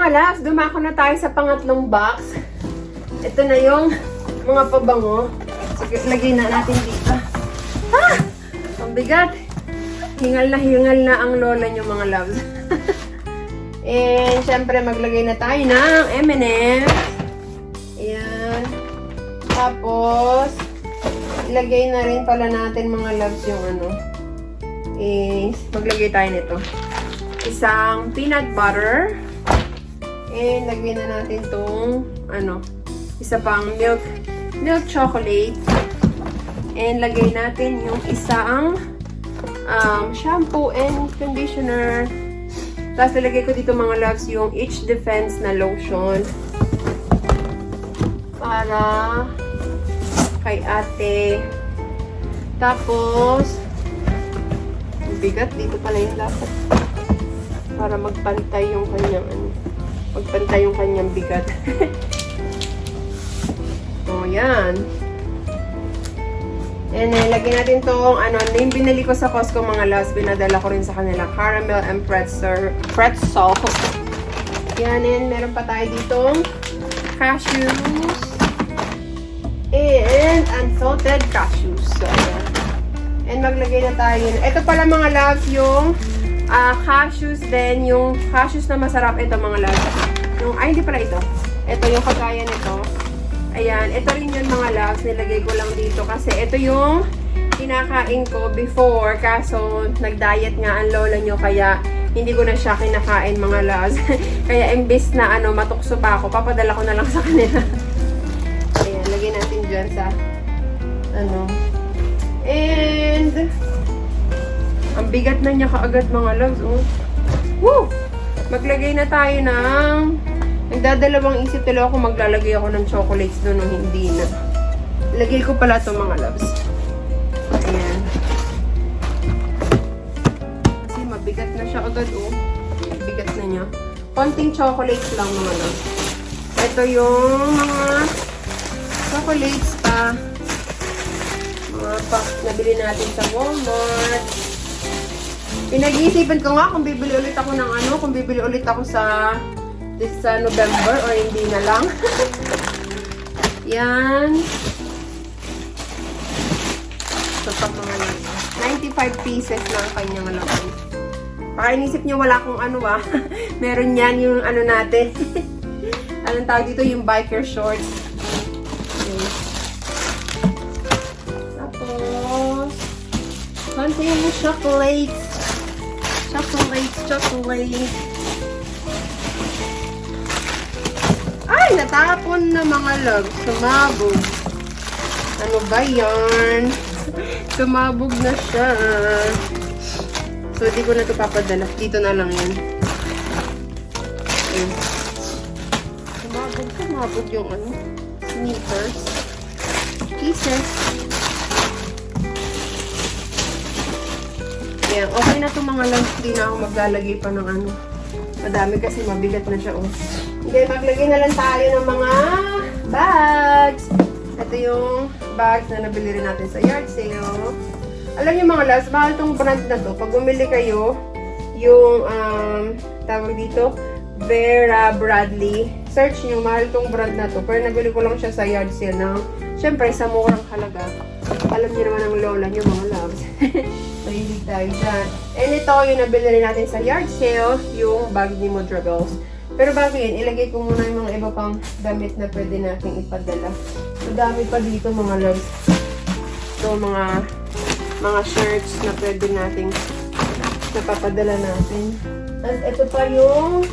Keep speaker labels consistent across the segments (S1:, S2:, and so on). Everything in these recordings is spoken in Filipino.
S1: mga loves, dumako na tayo sa pangatlong box. Ito na yung mga pabango. Sige, lagay na natin dito. Ah! Ang bigat. Hingal na ang lola nyo mga loves. And syempre maglagay na tayo ng M&M. Ayan. Tapos, ilagay na rin pala natin mga loves yung ano. Maglagay tayo nito. Isang peanut butter. And lagyan na natin tong ano, isa pang milk chocolate. And lagay natin yung isang shampoo and conditioner. Tapos nilagay ko dito mga loves yung Itch Defense na lotion. Para kay ate. Tapos, bigat dito pala yung dapat. Para magpantay yung kanyang ano. Magpantay yung kanyang bigat. O, yan. And then, lagyan natin tong, ano, yung binili ko sa Costco mga loves, binadala ko rin sa kanila. Caramel and pretzel. Yan, and meron pa tayo ditong cashews. And unsalted cashews. So, ayan. And maglagay na tayo. Ito pala mga loves, yung cashews din. Yung cashews na masarap. Ito mga loves. Yung, ay, hindi pala ito. Ito yung kagaya nito. Ayan. Ito rin yung mga loves. Nilagay ko lang dito. Kasi ito yung kinakain ko before. Kaso, nag-diet nga ang lola nyo. Kaya, hindi ko na siya kinakain mga loves. Kaya, imbis na ano, matukso pa ako, papadala ko na lang sa kanila. Ayan. Lagay natin dyan sa ano. And, ang bigat na niya kaagad mga loves, oh. Woo! Maglagay na tayo ng, nagdadalawang isip talo ako maglalagay ako ng chocolates doon o hindi na. Lagay ko pala ito mga loves. Ayan. Kasi mabigat na siya agad, oh. Bigat na niya. Konting chocolates lang mga loves. Ito yung mga chocolates pa. Mga packs na bili natin sa Walmart. Pinag-iisipan ko nga kung bibili ulit ako ng ano, kung bibili ulit ako sa November or hindi na lang. Yan. So, pag mga 95 pieces na ang kanyang laman. Baka inisip nyo wala akong ano meron yan yung ano natin. Anong tawag dito? Yung biker shorts. Okay. Tapos, konti yung chocolate. Chocolate. Ay, natapon na mga loves. Sumabog. Ano ba yan? Sumabog na siya. So, di ko na ito papadala. Dito na lang yan. Okay. Sumabog yung ano, sneakers. Pieces. Ayan, okay na itong mga lunch. Hindi na ako maglalagay pa ng ano. Madami kasi mabigat na siya, oh. Hindi, maglagay na lang tayo ng mga bags. Ito yung bags na nabili rin natin sa yard sale. Alam niyo mga loves, mahal tong brand na to. Pag bumili kayo, yung, tawag dito, Vera Bradley. Search niyo, mahal tong brand na to. Pero nabili ko lang siya sa yard sale ng, syempre, sa murang halaga. Alam niyo naman ang lola niyo mga loves. So, hindi tayo dyan. And ito, yung nabili rin natin sa yard sale, yung bag ni Modragals. Pero bago yun, ilagay ko muna yung mga iba pang damit na pwede natin ipadala. So, dami pa dito mga loves. So, mga shirts na pwede natin napapadala natin. At ito pa yung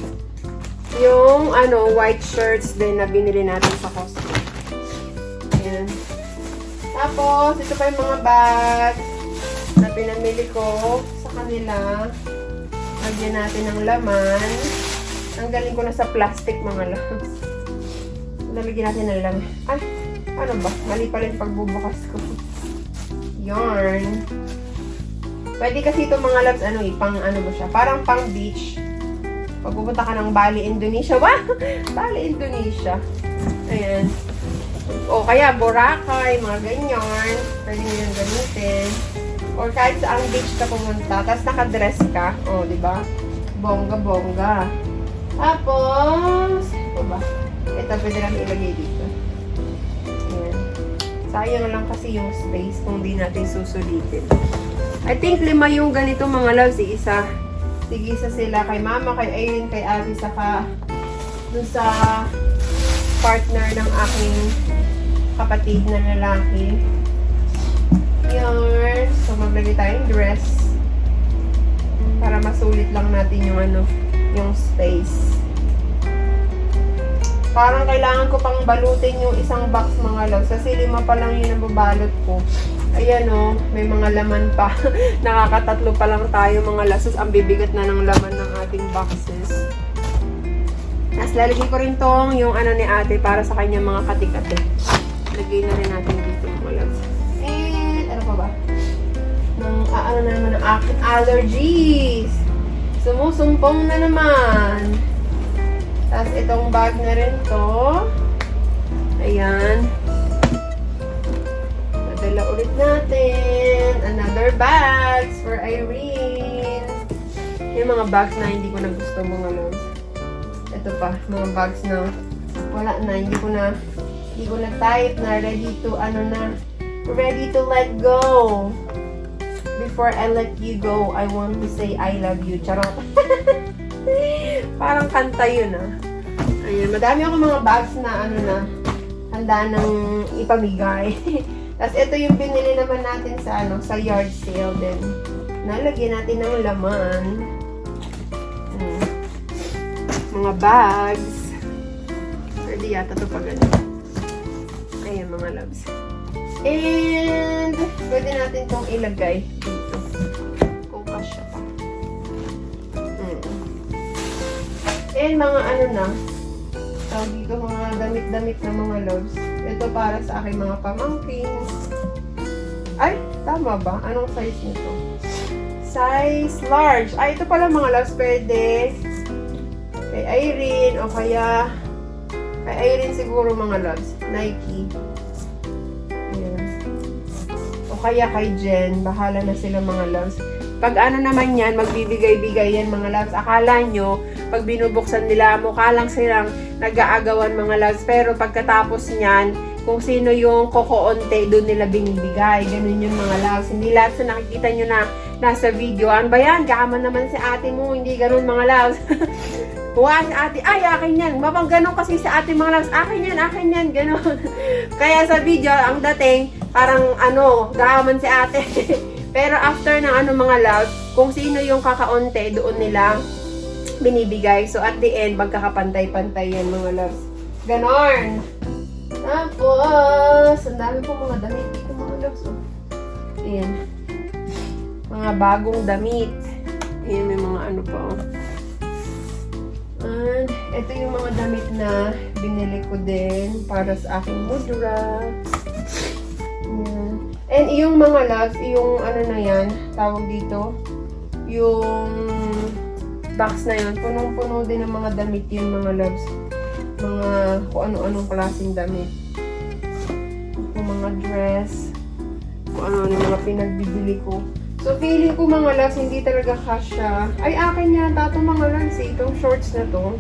S1: ano, white shirts din na binili natin sa Costco. Ayan. Tapos, ito pa yung mga bags na pinamili ko sa kanila. Lagyan natin ng laman. Tanggalin ko na sa plastic mga loves. Lalagyan natin ng laman. Ay, ano ba? Mali pala yung pagbubukas ko. Yarn. Pwede kasi ito mga loves, ano pang ano ba siya? Parang pang beach. Pag pupunta ka ng Bali, Indonesia. Wow! Bali, Indonesia. Ayan. O kaya Boracay, mga ganyan. Pwede nyo yung gamitin. Or kahit saan beach ka pumunta, tapos nakadress ka. O, di ba? Bongga-bongga. Tapos, ito ba? Ito, pwede lang ilagay dito. Ayan. Sayang lang kasi yung space kung di natin susulitin. I think 5 yung ganito mga loves. Isa. Sige, isa sila kay mama, kay Irene, kay Abby, saka dun sa partner ng aking kapatid na lalaki. Yun. So, maglagay tayong dress. Para masulit lang natin yung yung space. Parang kailangan ko pang balutin yung isang box mga loves. Kasi 5 pa lang yun ang babalot ko. Ayan o, may mga laman pa. Nakakatatlo pa lang tayo mga loves. Ang bibigat na ng laman ng ating boxes. Tapos lalagay ko rin tong yung ni ate para sa kanya mga kati-kati. Lagay na rin natin dito mga loves. And ano pa ba? Ano na naman ang aking allergies. Sumusumpong na naman. Tapos itong bag na rin to. Ayan. Nadala ulit natin. Another bags for Irene. Yung mga bags na hindi ko na gusto mga loves. Ito pa, mga bags na wala na, hindi ko na type na ready to let go. Before I let you go, I want to say I love you. Charot. Parang kanta yun Ayan, madami ako mga bags na handa nang ipamigay. Tapos ito yung binili naman natin sa yard sale din. Nalagyan natin ng laman. Mga bags. Pwede yata ito pa ganun. Ayan mga loves. And pwede natin itong ilagay dito. Kung kasya pa. And mga tawag dito mga damit-damit na mga loves. Ito para sa aking mga pamangkin. Ay, tama ba? Anong size nito? Size large. Ay, ito pala mga loves. Pwede kay Irene o kaya kay Irene siguro mga loves. Nike. Ayan. O kaya kay Jen. Bahala na sila mga loves. Pag naman yan, magbibigay-bigay yan mga loves. Akala nyo, pag binubuksan nila, mukha lang silang nag-aagawan mga loves. Pero pagkatapos niyan, kung sino yung kokoonte, doon nila binibigay. Ganun yung mga loves. Hindi lahat sa nakikita nyo na nasa video. Ano ba yan? Kaaman naman si ate mo. Hindi ganun mga loves. Kuha si ate, ay akin yan. Mapang ganun kasi si ate mga loves. Akin yan. Ganun. Kaya sa video, ang dating, parang kaaman si ate. Pero after ng mga loves, kung sino yung kakaonte, doon nila binibigay. So at the end, magkakapantay-pantay yan mga loves. Ganon. Tapos, ang dami po mga damit dito mga loves. Ayan. Mga bagong damit. Ayan, may mga pa. And ito yung mga damit na binili ko din para sa aking mudra. Ayan. And yung mga loves, yung na yan, tawag dito, yung box na yun, punong-puno din ng mga damit yun mga loves. Mga kung ano-anong klaseng damit. Kung mga dress, kung ano-ano mga pinagbibili ko. So, feeling ko mga loves, hindi talaga kasya. Ay, akin yata itong mga loves itong shorts na to.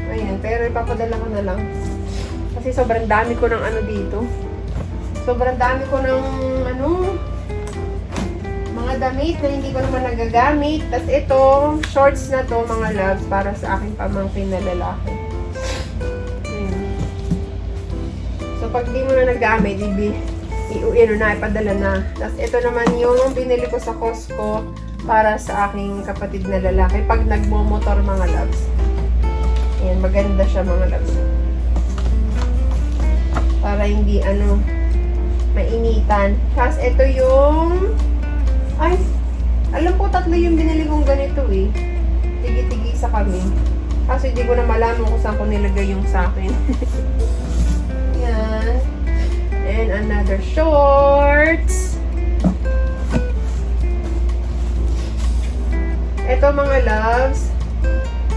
S1: Ayan, pero ipapadala ko na lang. Kasi sobrang dami ko ng dito. Sobrang dami ko ng mga damit na hindi ko naman nagagamit. Tapos ito, shorts na to mga loves para sa aking pamangkin na lalaki. So pag di mo na nagamit, ipadala na. Tapos ito naman yung binili ko sa Costco para sa aking kapatid na lalaki. Pag nagmo-motor mga loves. Ayan, maganda siya mga loves. Para hindi mainitan. Tapos ito yung alam ko 3 yung binili kong ganito Tigi-tigi sa kami. Kasi hindi ko na malaman kung saan ko nilagay yung sa akin. Yan. And another shorts. Ito mga loves,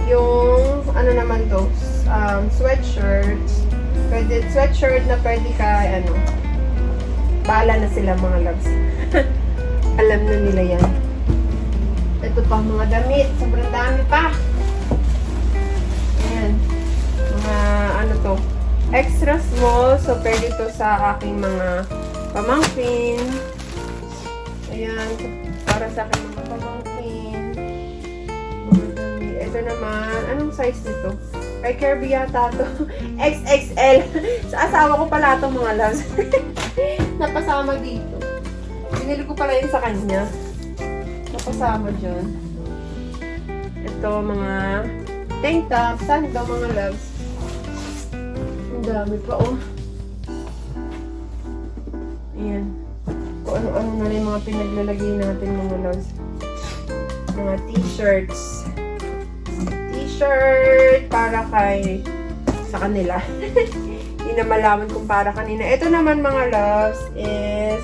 S1: yung naman to, sweatshirts. Pwede, sweatshirt na pwede ka, bahala na sila mga loves. Alam na nila yan. Ito pa mga damit. Sobrang dami pa. extra small. So, pwede to sa aking mga pamangkin. Ayan. Para sa aking mga pamangkin. Ito naman. Anong size nito? Kay Kirby yata to. XXL. Sa asawa ko pala itong mga loves. Napasama dito. Binili ko pala yun sa kanya. Napasama dyan. Ito, mga tank top. Saan ito, mga loves? Ang dami pa, oh. Ayan. Kung ano-ano na rin mga pinaglalagay natin, mga loves. Mga t-shirts. T-shirt para kay sa kanila. Hindi na malaman kung para kanina. Ito naman, mga loves, is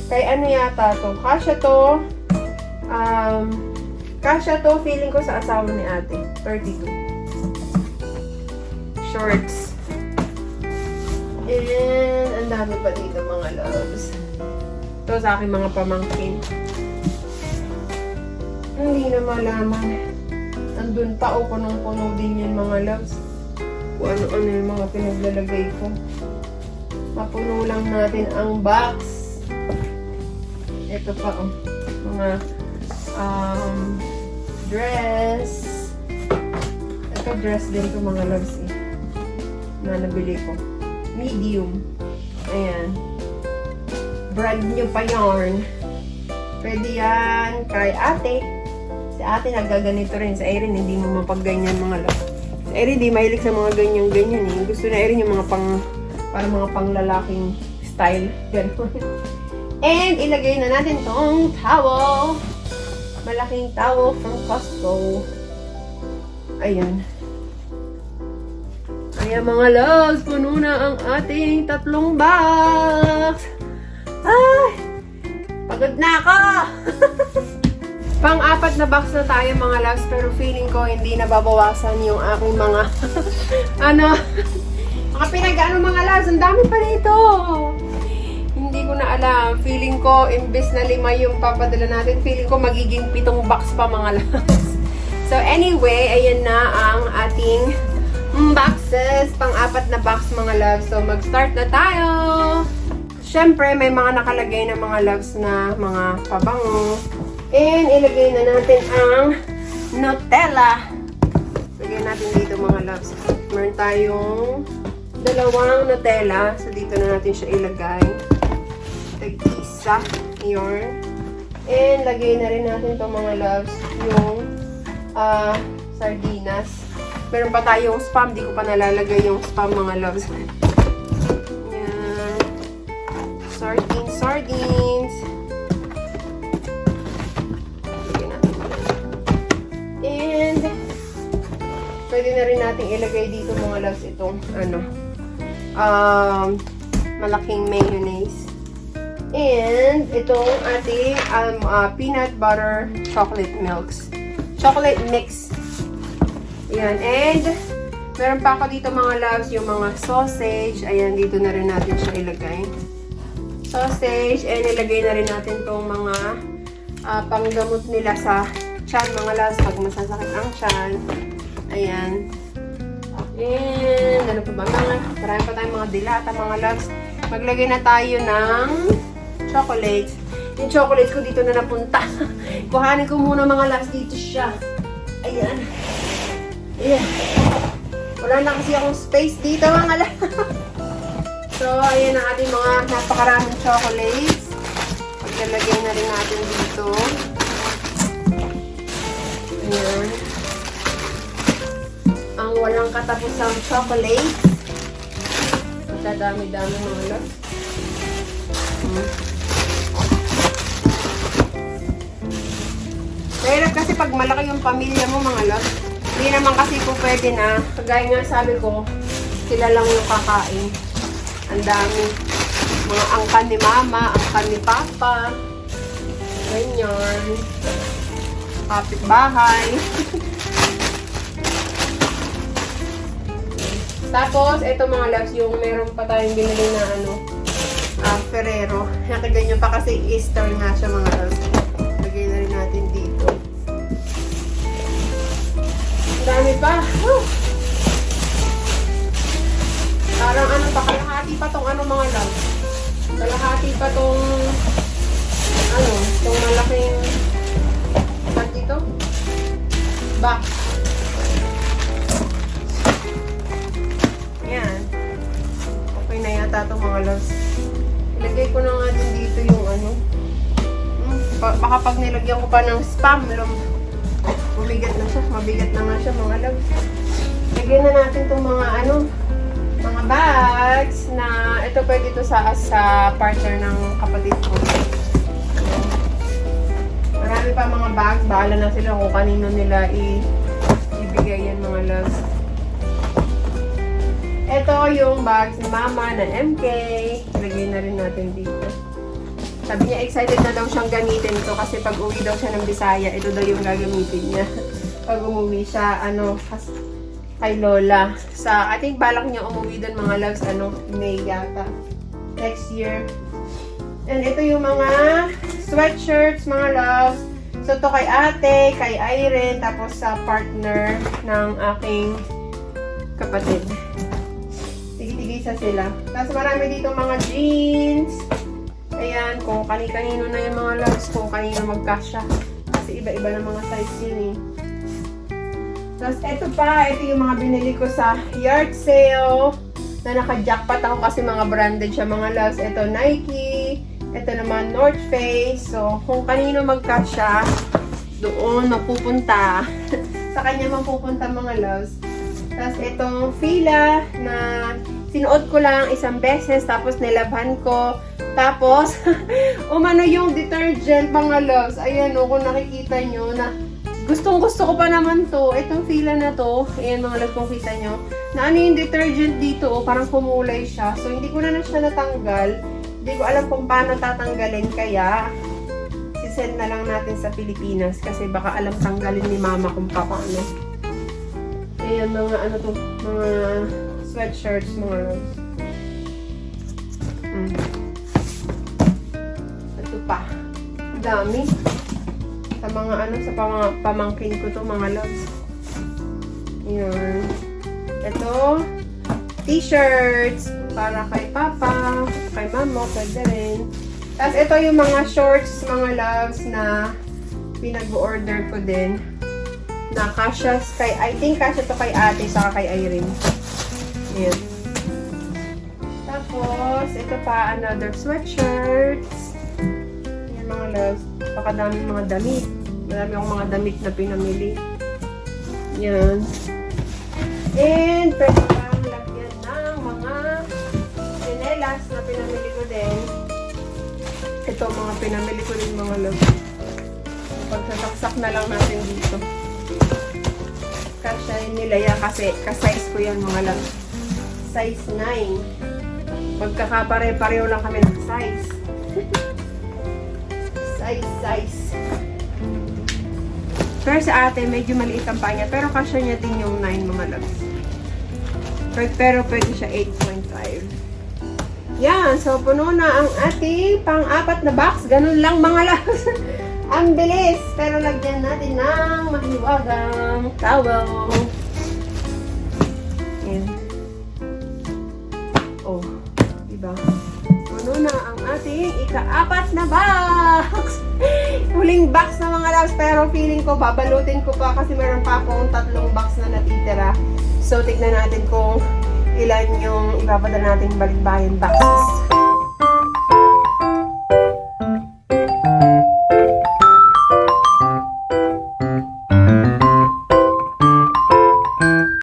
S1: kay ano yata to? Kasya to, feeling ko sa asawa ni ate. 32. Shorts. And, ang dami pa dito, mga loves. Ito sa aking mga pamangkin. Hindi na malaman. Andun pa, o punong-puno din yan, mga loves. Kung ano-ano yung mga pinaglalagay ko. Mapuno lang natin ang box. Ito pa, oh. Mga dress. Ito dress din ko, mga loves, eh. Na nabili ko. Medium. Ayan. Brand new pa yarn. Pwede yan kay ate. Si ate nagaganito rin. Sa Erin, hindi mo mapagganyan, mga loves. Si Erin, hindi mahilig sa mga ganyan-ganyan, eh. Gusto na Erin yung mga para mga panglalaking style. Ganun. And, ilagay na natin tong towel. Malaking towel from Costco. Ayan. Ayan, mga loves. Puno na ang ating 3 box. Ay! Pagod na ako! Pang-4 na box na tayo, mga loves. Pero feeling ko hindi nababawasan yung aking mga mga pinag-ano, mga loves. Ang dami pa nito. Hindi ko na alam. Feeling ko, imbes na 5 yung papadala natin, feeling ko magiging 7 box pa, mga loves. So anyway, ayan na ang ating boxes. Pang-4 na box, mga loves. So mag-start na tayo. Siyempre, may mga nakalagay na mga loves na mga pabango. And ilagay na natin ang Nutella. Lagay natin dito, mga loves. Meron tayong 2 Nutella. So dito na natin siya ilagay. Tag-isa. Yun. And lagay na rin natin itong, mga loves, yung sardinas. Meron pa tayong spam. Di ko pa nalalagay yung spam, mga loves. Yan. Sardines. Lagyan natin pa rin. And pwede na rin natin ilagay dito, mga loves, itong malaking mayonnaise. And itong ating peanut butter chocolate mix. Ayan. And meron pa ako dito, mga loves, yung mga sausage. Ayan, dito na rin natin siya ilagay. Sausage. And ilagay na rin natin itong mga panggamot nila sa tiyan, mga loves, pag masasakit ang tiyan. Ayan. And ano pa ba? Marami pa tayong mga dilata, mga loves. Maglagay na tayo ng chocolates. Yung chocolates ko dito na napunta. Kuhanin ko muna, mga loves, dito siya. Ayan. Ayan. Wala na kasi akong space dito, mga loves. So, ayan ang ating mga napakaraming chocolates. Paglalagay na rin natin dito. Ayan. Ang walang katapusang chocolate. Magdadami-dami, mga loves. Mahirap kasi pag malaki yung pamilya mo, mga loves. Hindi naman kasi po pwede na. Kagaya nga sabi ko, sila lang yung kakain. Ang dami. Mga angkan ni mama, angkan ni papa. Ganyan. Kapitbahay. Tapos, ito, mga loves, yung meron pa tayong binili na Ferrero. Nakaganyan pa kasi Easter nga siya, mga loves. Lagay na rin natin dito. Ang dami pa. pa. Kalahati pa tong ano mga love. Kalahati pa tong ano, tong malaking bag dito. Box. Yan. Okay na yata itong mga loves. Ilagay ko na nga din dito yung ano. Baka pag nilagyan ko pa ng spam, bumigat na siya. Mabigat na nga siya mga loves. Lagyan na natin itong mga ano, mga bags na ito pwede ito sa partner ng kapatid ko. Marami pa mga bags. Bahala na sila kung kanino nila ibigay yan mga loves. Ito yung bags ni Mama na MK. Lagay na rin natin dito. Sabi niya excited na daw siyang gamitin ito kasi pag uwi daw siya ng Bisaya, ito daw yung gagamitin niya. Pag umuwi siya, ano, kay Lola. I think balak niya umuwi doon mga loves, ano, May yata. Next year. And ito yung mga sweatshirts, mga loves. So, ito kay ate, kay Irene, tapos sa partner ng aking kapatid. Tigisa sila. Tapos marami dito mga jeans. Ayan, kung kani-kanino na yung mga loves, kung kanino magkasya. Kasi iba-iba na mga size yun eh. Tapos ito yung mga binili ko sa yard sale. Na naka-jackpot ako kasi mga branded siya mga loves. Ito Nike. Ito naman North Face. So, kung kanino magkasya, doon mapupunta. Sa kanya mapupunta mga loves. Tapos itong Fila na sinuot ko lang isang beses, tapos nilabhan ko. Tapos, umano yung detergent, mga loves. Ayan o, kung nakikita nyo na gustong gusto ko pa naman to. Itong Fila na to, ayan mga loves kung kita nyo, na ano yung detergent dito, o, parang kumulay siya. So, hindi ko na siya natanggal. Hindi ko alam kung paano tatanggalin, kaya sisend na lang natin sa Pilipinas kasi baka alam tanggalin ni Mama kung paano. Ayan mga ano to, mga sweatshirts, mga loves. Ito pa. Dami. Sa mga ano, sa pamangkin ko to mga loves. Ayan. Ito, t-shirts para kay Papa, kay Mama, pwede rin. Tapos ito yung mga shorts, mga loves na pinag-order ko din. Na kasya kay, I think kasya to kay ate saka kay Irene. Ayan. Tapos, ito pa, another sweatshirts. Ayan mga loves. Pakadami mga damit. Marami akong mga damit na pinamili. Ayan. And, pwede pang lagyan ng mga chinelas na pinamili ko din. Ito, mga pinamili ko din mga loves. Pagsasaksak na lang natin dito. Kasya nila yan kasi ka-size ko yan mga loves. Size 9. Magkakapare-pareho lang kami ng size. Size. Pero sa ate, medyo maliit ang paa niya. Pero kasya niya din yung 9 mga loves. Pero pwede siya 8.5. Yan. So, puno na ang ating pang-apat na box. Ganun lang mga loves. Ang bilis. Pero lagyan natin ng mahiwagang towel. Yan. Oh. Diba? Puno na ang ating ika-apat na box. Huling box na mga loves. Pero feeling ko, babalutin ko pa kasi meron pa akong 3 box na natitira. So, tignan natin kung ilan yung ipapadala natin balikbayan boxes.